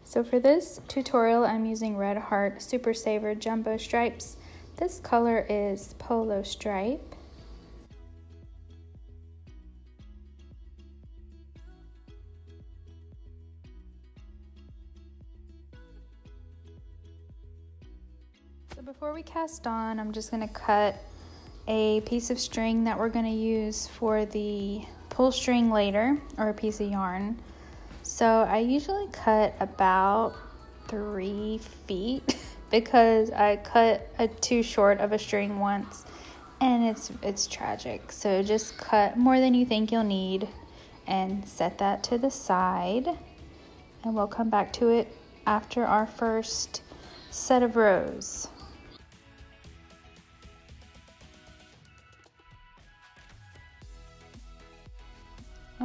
So for this tutorial, I'm using Red Heart Super Saver Jumbo Stripes. This color is Polo Stripe. So before we cast on, I'm just going to cut a piece of string that we're going to use for the pull string later, or a piece of yarn. So I usually cut about 3 feet because I cut too short of a string once and it's tragic. So just cut more than you think you'll need and set that to the side, and we'll come back to it after our first set of rows.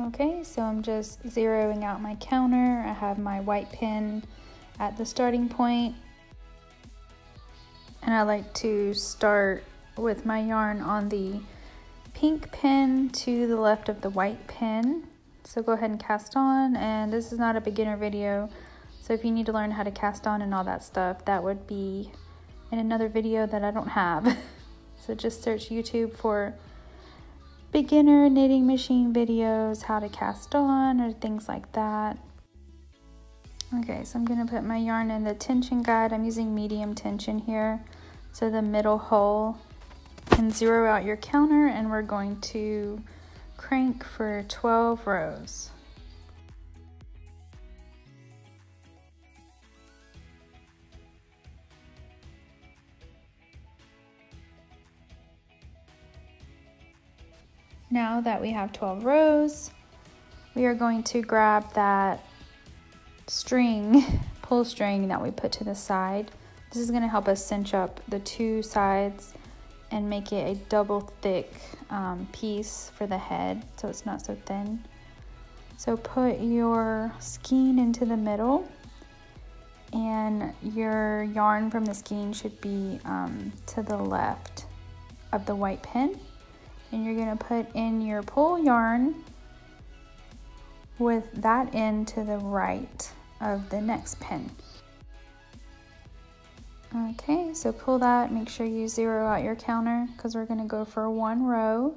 Okay, so I'm just zeroing out my counter. I have my white pin at the starting point, and I like to start with my yarn on the pink pin to the left of the white pin. So go ahead and cast on, and this is not a beginner video, so if you need to learn how to cast on and all that stuff, that would be in another video that I don't have. So just search YouTube for beginner knitting machine videos, how to cast on or things like that. Okay, so I'm going to put my yarn in the tension guide. I'm using medium tension here, so the middle hole, and zero out your counter, and we're going to crank for 12 rows. Now that we have 12 rows, we are going to grab that string, pull string that we put to the side. This is going to help us cinch up the two sides and make it a double thick piece for the head, so it's not so thin. So put your skein into the middle, and your yarn from the skein should be to the left of the white pin. And you're going to put in your pull yarn with that end to the right of the next pin. Okay, so pull that, make sure you zero out your counter because we're going to go for 1 row.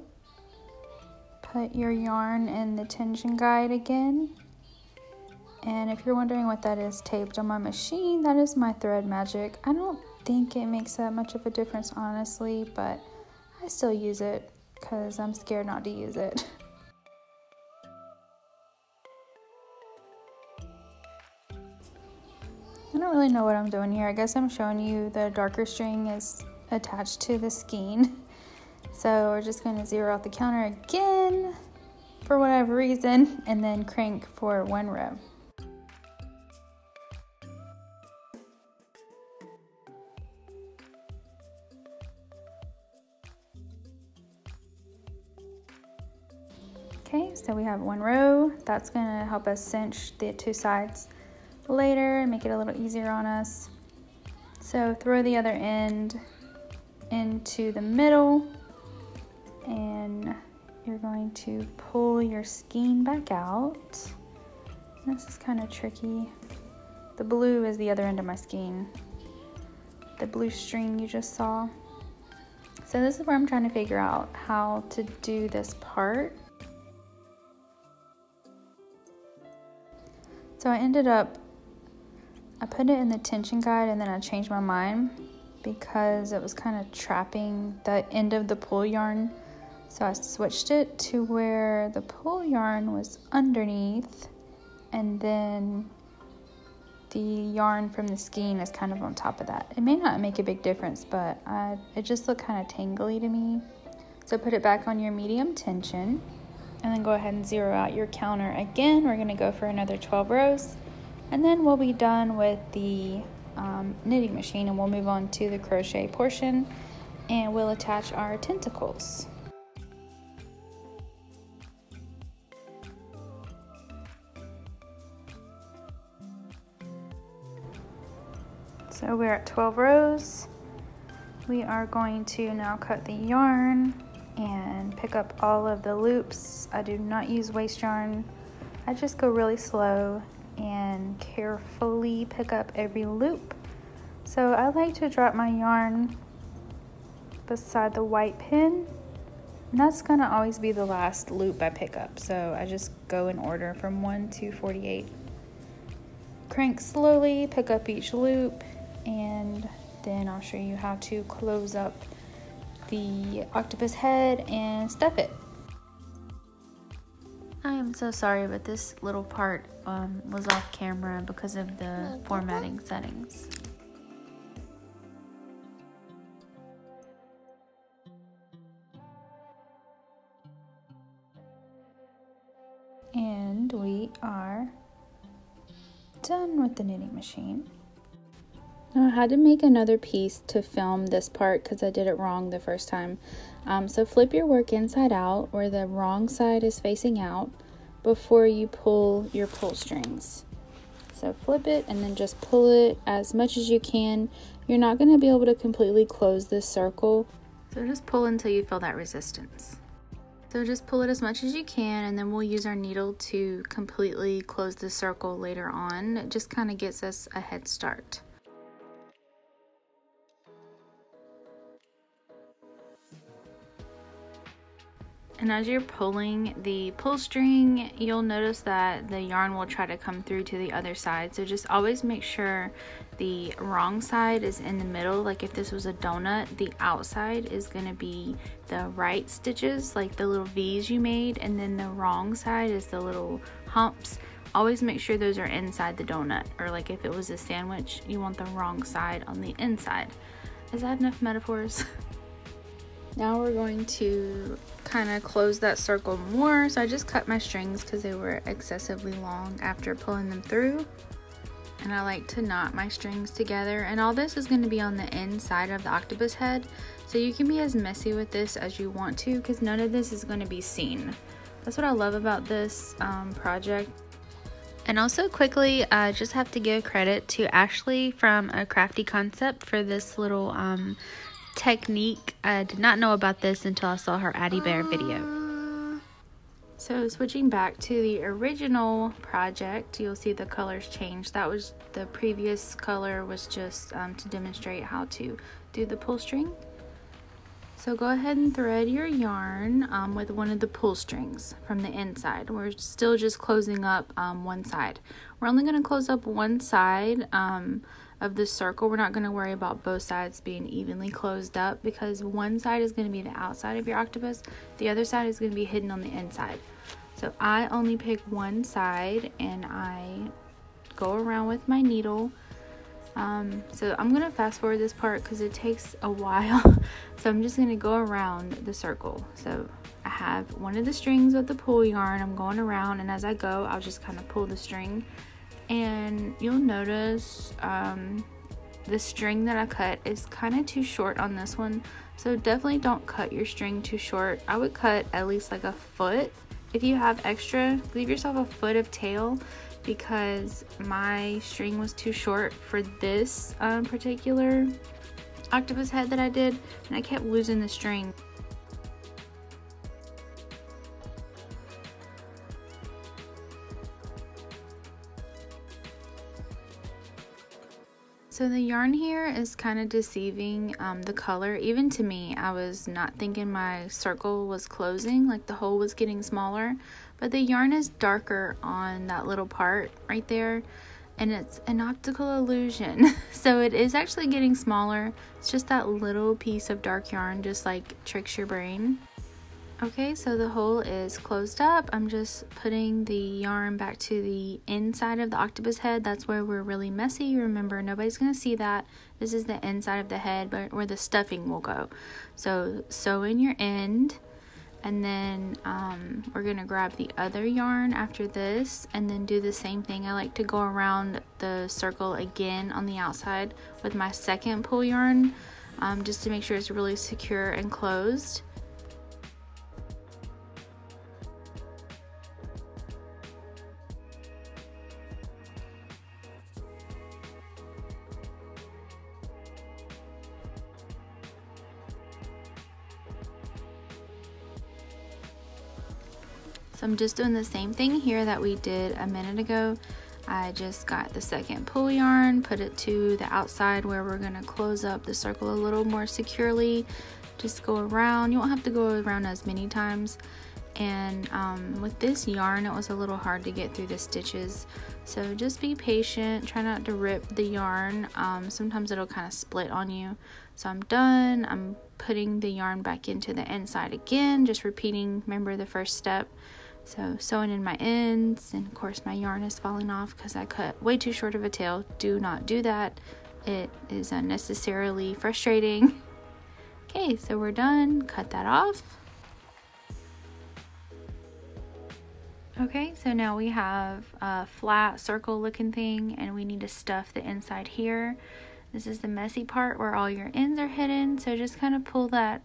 Put your yarn in the tension guide again. And if you're wondering what that is taped on my machine, that is my thread magic. I don't think it makes that much of a difference, honestly, but I still use it because I'm scared not to use it. I don't really know what I'm doing here. I guess I'm showing you the darker string is attached to the skein. So we're just going to zero out the counter again for whatever reason, and then crank for 1 row. Okay, so we have 1 row. That's going to help us cinch the two sides later and make it a little easier on us. So throw the other end into the middle, and you're going to pull your skein back out. This is kind of tricky. The blue is the other end of my skein, the blue string you just saw. So this is where I'm trying to figure out how to do this part. So I put it in the tension guide, and then I changed my mind because it was kind of trapping the end of the pull yarn. So I switched it to where the pull yarn was underneath, and then the yarn from the skein is kind of on top of that. It may not make a big difference, but it just looked kind of tangly to me. So put it back on your medium tension, and then go ahead and zero out your counter again. We're going to go for another 12 rows, and then we'll be done with the knitting machine, and we'll move on to the crochet portion, and we'll attach our tentacles. So we're at 12 rows. We are going to now cut the yarn and pick up all of the loops. I do not use waste yarn. I just go really slow and carefully pick up every loop. So I like to drop my yarn beside the white pin, and that's gonna always be the last loop I pick up. So I just go in order from 1 to 48. Crank slowly, pick up each loop, and then I'll show you how to close up the octopus head and stuff it. I am so sorry, but this little part was off camera because of the formatting settings. And we are done with the knitting machine. Now I had to make another piece to film this part because I did it wrong the first time. So flip your work inside out where the wrong side is facing out before you pull your pull strings. So flip it and then just pull it as much as you can. You're not going to be able to completely close this circle, so just pull until you feel that resistance. So just pull it as much as you can, and then we'll use our needle to completely close the circle later on. It just kind of gets us a head start. And as you're pulling the pull string, you'll notice that the yarn will try to come through to the other side. So just always make sure the wrong side is in the middle. Like if this was a donut, the outside is going to be the right stitches, like the little V's you made, and then the wrong side is the little humps. Always make sure those are inside the donut, or like if it was a sandwich, you want the wrong side on the inside. Is that enough metaphors? Now we're going to kind of close that circle more. So I just cut my strings because they were excessively long after pulling them through. And I like to knot my strings together. And all this is going to be on the inside of the octopus head. So you can be as messy with this as you want to because none of this is going to be seen. That's what I love about this project. And also quickly, I just have to give credit to Ashley from A Crafty Concept for this little technique. I did not know about this until I saw her Addie Bear video. So switching back to the original project, you'll see the colors change. That was the previous color, was just to demonstrate how to do the pull string. So go ahead and thread your yarn with one of the pull strings from the inside. We're still just closing up one side. We're only going to close up one side of the circle. We're not going to worry about both sides being evenly closed up because one side is going to be the outside of your octopus, the other side is going to be hidden on the inside. So I only pick one side and I go around with my needle. So I'm going to fast forward this part because it takes a while. So I'm just going to go around the circle. So I have one of the strings of the pull yarn. I'm going around, and as I go, I'll just kind of pull the string. And you'll notice the string that I cut is kind of too short on this one, so definitely don't cut your string too short. I would cut at least like a foot. If you have extra, leave yourself a foot of tail, because my string was too short for this particular octopus head that I did, and I kept losing the string. So the yarn here is kind of deceiving the color. Even to me, I was not thinking my circle was closing, like the hole was getting smaller, but the yarn is darker on that little part right there, and it's an optical illusion. So it is actually getting smaller. It's just that little piece of dark yarn just like tricks your brain. Okay, so the hole is closed up. I'm just putting the yarn back to the inside of the octopus head. That's where we're really messy. Remember, nobody's going to see that. This is the inside of the head, but where the stuffing will go. So sew in your end, and then we're going to grab the other yarn after this and then do the same thing. I like to go around the circle again on the outside with my second pull yarn just to make sure it's really secure and closed. So I'm just doing the same thing here that we did a minute ago. I just got the second pull yarn, put it to the outside where we're gonna close up the circle a little more securely. Just go around. You won't have to go around as many times. And with this yarn, it was a little hard to get through the stitches, so just be patient. Try not to rip the yarn. Sometimes it'll kind of split on you. So I'm done. I'm putting the yarn back into the inside again, just repeating, remember, the first step. So sewing in my ends, and of course my yarn is falling off because I cut way too short of a tail. Do not do that. It is unnecessarily frustrating. Okay, so we're done. Cut that off. Okay, so now we have a flat circle looking thing, and we need to stuff the inside here. This is the messy part where all your ends are hidden, so just kind of pull that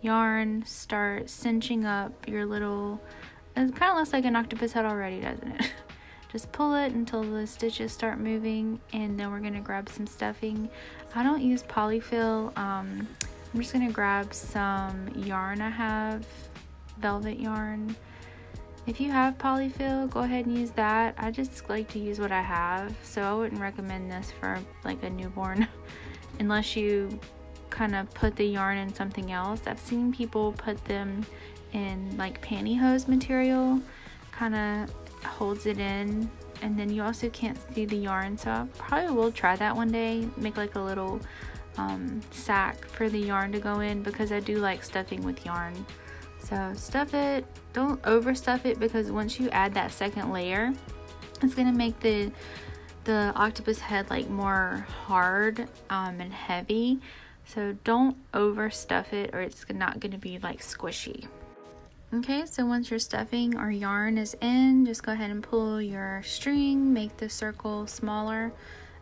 yarn, start cinching up your little, it kind of looks like an octopus head already, doesn't it? Just pull it until the stitches start moving, and then we're going to grab some stuffing. I don't use polyfill. I'm just going to grab some yarn I have, velvet yarn. If you have polyfill, go ahead and use that. I just like to use what I have, so I wouldn't recommend this for like a newborn unless you kind of put the yarn in something else. I've seen people put them in like pantyhose material, kind of holds it in, and then you also can't see the yarn, so I probably will try that one day. Make like a little sack for the yarn to go in, because I do like stuffing with yarn. So stuff it, don't overstuff it, because once you add that second layer, it's gonna make the octopus head like more hard and heavy. So don't overstuff it, or it's not gonna be like squishy. Okay, so once your stuffing or yarn is in, just go ahead and pull your string, make the circle smaller.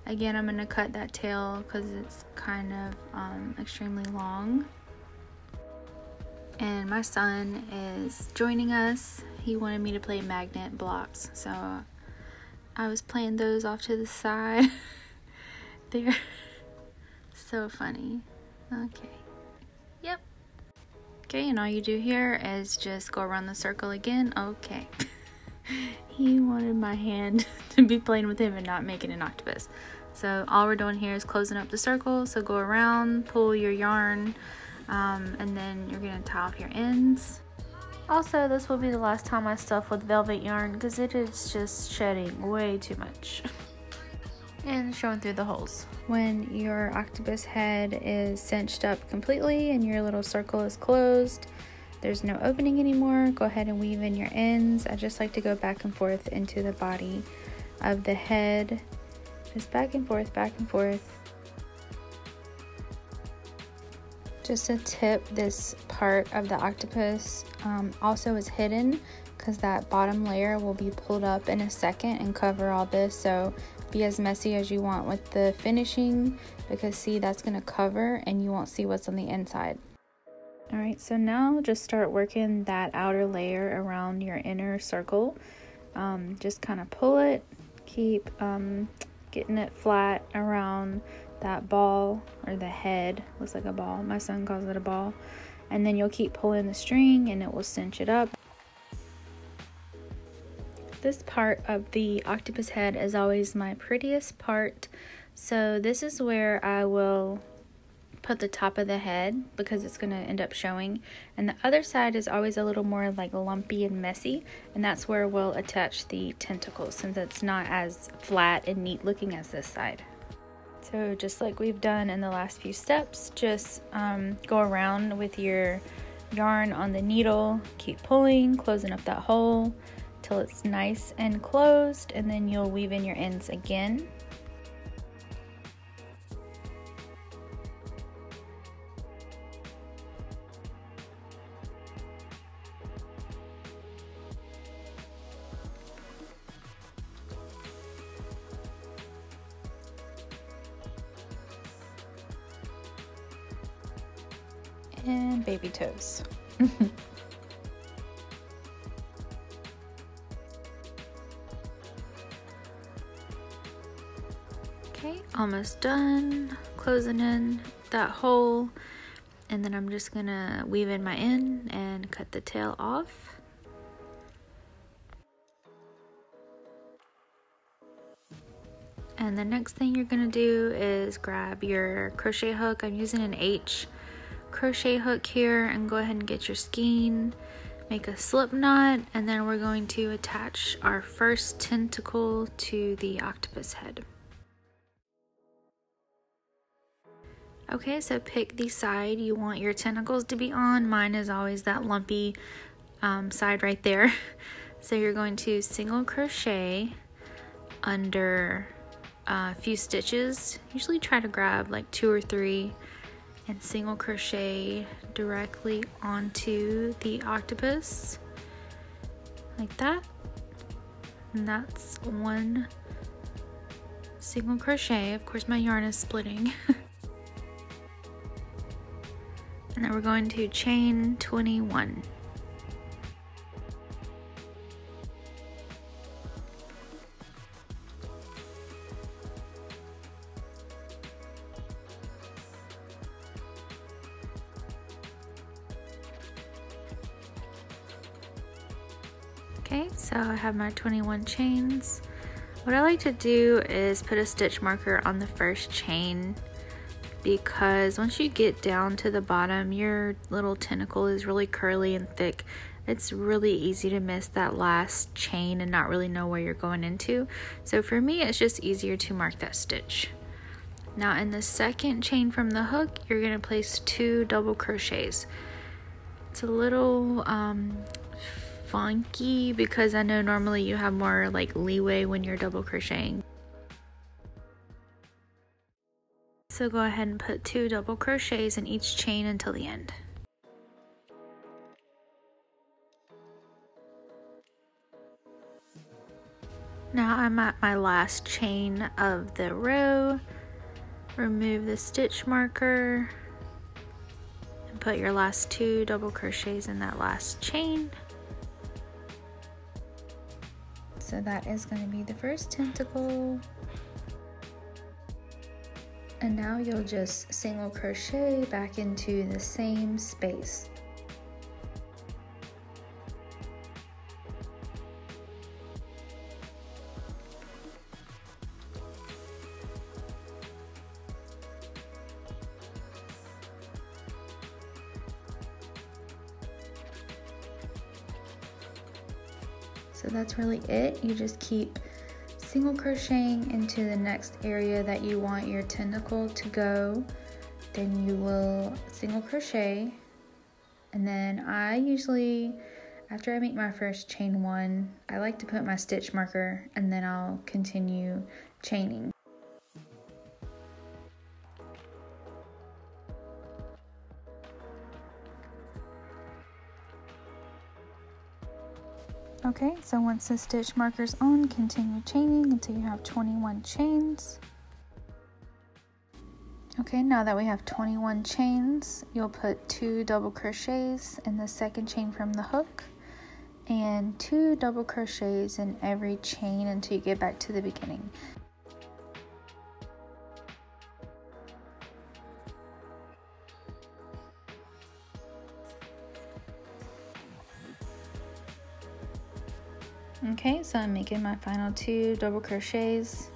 Again, I'm gonna cut that tail because it's kind of extremely long. And my son is joining us. He wanted me to play magnet blocks, so I was playing those off to the side. They're so funny. Okay. Yep. Okay, and all you do here is just go around the circle again. Okay. He wanted my hand to be playing with him and not making an octopus. So all we're doing here is closing up the circle. So go around, pull your yarn, and then you're going to tie off your ends. Also, this will be the last time I stuff with velvet yarn because it is just shedding way too much and showing through the holes. When your octopus head is cinched up completely and your little circle is closed, there's no opening anymore, go ahead and weave in your ends. I just like to go back and forth into the body of the head, just back and forth, back and forth. Just a tip, this part of the octopus also is hidden because that bottom layer will be pulled up in a second and cover all this, so be as messy as you want with the finishing, because see, that's going to cover and you won't see what's on the inside. Alright, so now just start working that outer layer around your inner circle. Just kind of pull it, keep getting it flat around that ball, or the head, looks like a ball, my son calls it a ball, and then you'll keep pulling the string and it will cinch it up. This part of the octopus head is always my prettiest part, so this is where I will put the top of the head because it's going to end up showing, and the other side is always a little more like lumpy and messy, and that's where we'll attach the tentacles since it's not as flat and neat looking as this side. So just like we've done in the last few steps, just go around with your yarn on the needle, keep pulling, closing up that hole till it's nice and closed, and then you'll weave in your ends again. And baby toes. Okay, almost done. Closing in that hole, and then I'm just gonna weave in my end and cut the tail off. And the next thing you're gonna do is grab your crochet hook. I'm using an H crochet hook here, and go ahead and get your skein, make a slip knot, and then we're going to attach our first tentacle to the octopus head. Okay, so pick the side you want your tentacles to be on. Mine is always that lumpy side right there. So you're going to single crochet under a few stitches. Usually try to grab like 2 or 3 and single crochet directly onto the octopus like that. And that's 1 single crochet. Of course my yarn is splitting. And then we're going to chain 21. Okay, so I have my 21 chains. What I like to do is put a stitch marker on the first chain, because once you get down to the bottom, your little tentacle is really curly and thick. It's really easy to miss that last chain and not really know where you're going into. So for me, it's just easier to mark that stitch. Now in the second chain from the hook, you're gonna place 2 double crochets. It's a little funky because I know normally you have more like leeway when you're double crocheting. So go ahead and put 2 double crochets in each chain until the end. Now I'm at my last chain of the row. Remove the stitch marker and put your last 2 double crochets in that last chain. So that is going to be the first tentacle. And now you'll just single crochet back into the same space. So that's really it. You just keep single crocheting into the next area that you want your tentacle to go. Then you will single crochet, and then I usually, after I make my first chain 1, I like to put my stitch marker, and then I'll continue chaining. Okay, so once the stitch marker's on, continue chaining until you have 21 chains. Okay, now that we have 21 chains, you'll put 2 double crochets in the second chain from the hook and 2 double crochets in every chain until you get back to the beginning. Okay, so I'm making my final 2 double crochets.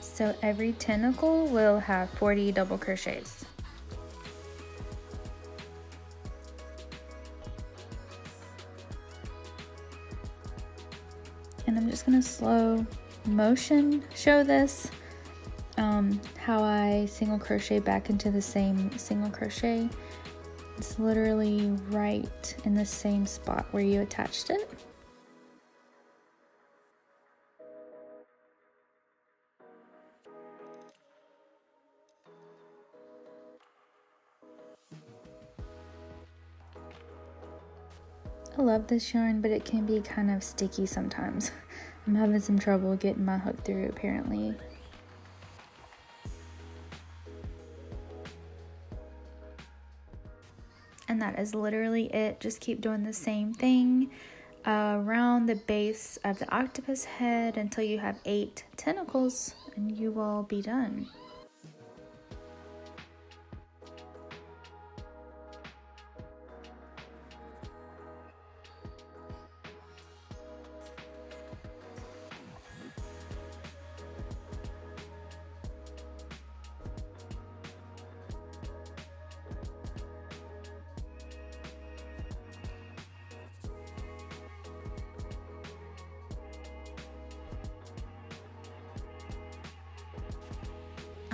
So every tentacle will have 40 double crochets. And I'm just gonna slow motion show this, how I single crochet back into the same single crochet. It's literally right in the same spot where you attached it. I love this yarn, but it can be kind of sticky sometimes. I'm having some trouble getting my hook through apparently. And that is literally it. Just keep doing the same thing around the base of the octopus head until you have 8 tentacles, and you will be done.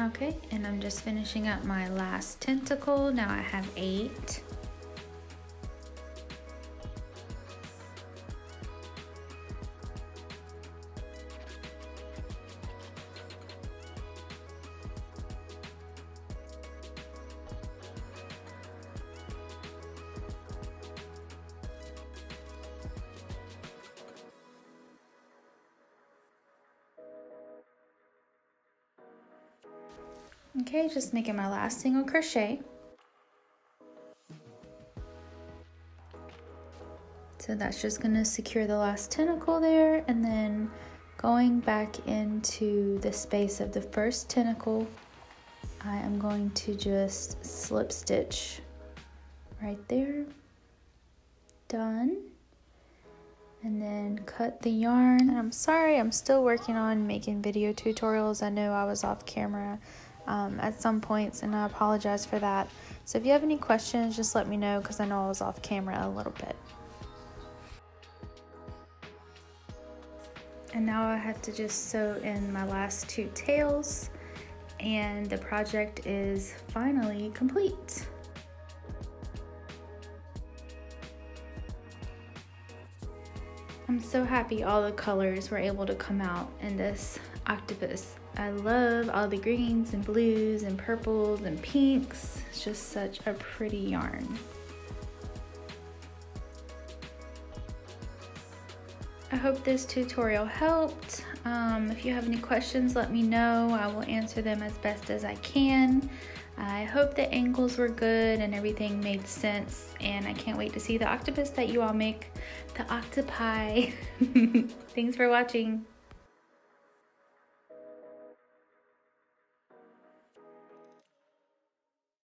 Okay, and I'm just finishing up my last tentacle. Now I have 8. Okay, just making my last single crochet. So that's just going to secure the last tentacle there, and then going back into the space of the first tentacle, I am going to just slip stitch right there. Done. And then cut the yarn. And I'm sorry, I'm still working on making video tutorials. I know I was off camera at some points, and I apologize for that. So if you have any questions, just let me know, because I know I was off camera a little bit. And now I have to just sew in my last 2 tails, and the project is finally complete. I'm so happy all the colors were able to come out in this octopus. I love all the greens and blues and purples and pinks. It's just such a pretty yarn. I hope this tutorial helped. If you have any questions, let me know. I will answer them as best as I can. I hope the angles were good and everything made sense, and I can't wait to see the octopus that you all make, the octopi. Thanks for watching.